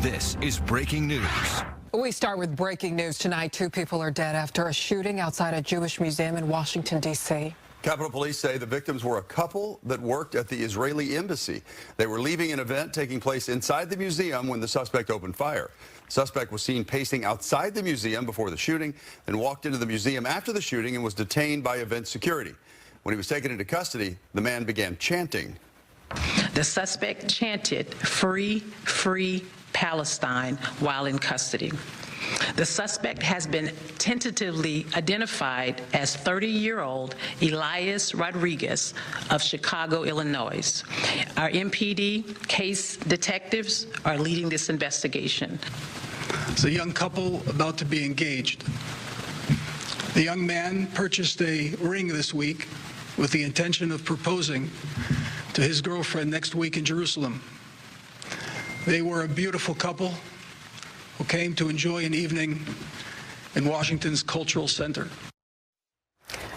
This is breaking news. We start with breaking news tonight. 2 people are dead after a shooting outside a Jewish museum in Washington, D.C. Capitol Police say the victims were a couple that worked at the Israeli embassy. They were leaving an event taking place inside the museum when the suspect opened fire. The suspect was seen pacing outside the museum before the shooting, then walked into the museum after the shooting and was detained by event security. When he was taken into custody, the man began chanting. The suspect chanted, "Free, free Palestine," while in custody. The suspect has been tentatively identified as 30-year-old Elias Rodriguez of Chicago, Illinois. Our MPD case detectives are leading this investigation. It's a young couple about to be engaged. The young man purchased a ring this week with the intention of proposing to his girlfriend next week in Jerusalem. They were a beautiful couple who came to enjoy an evening in Washington's Cultural Center.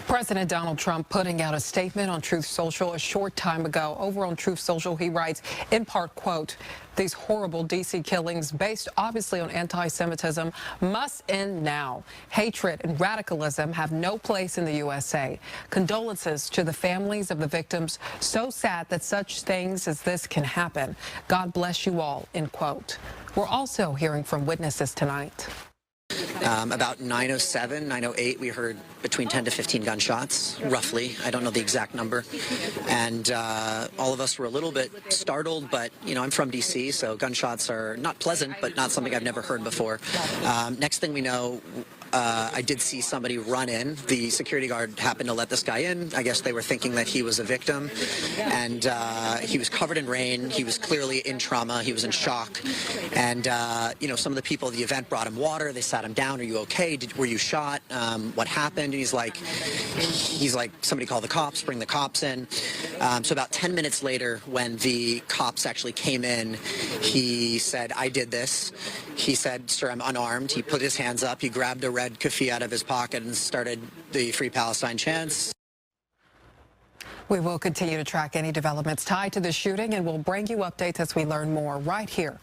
President Donald Trump putting out a statement on Truth Social a short time ago. Over on Truth Social, he writes, in part, quote, "These horrible D.C. killings, based obviously on anti-Semitism, must end now. Hatred and radicalism have no place in the USA. Condolences to the families of the victims. So sad that such things as this can happen. God bless you all," end quote. We're also hearing from witnesses tonight. About 9:07, 9:08, we heard between 10 to 15 gunshots, roughly. I don't know the exact number. And all of us were a little bit startled, but, you know, I'm from D.C., so gunshots are not pleasant, but not something I've never heard before. Next thing we know, I did see somebody run in. The security guard happened to let this guy in. I guess they were thinking that he was a victim. And he was covered in rain. He was clearly in trauma. He was in shock. And, you know, some of the people at the event brought him water. They sat him down. "Are you okay? Were you shot? What happened?" And he's like, somebody call the cops, bring the cops in. So about 10 minutes later, when the cops actually came in, he said, "I did this." He said, "Sir, I'm unarmed." He put his hands up. He grabbed a red keffiyeh out of his pocket and started the Free Palestine chants. We will continue to track any developments tied to the shooting, and we'll bring you updates as we learn more right here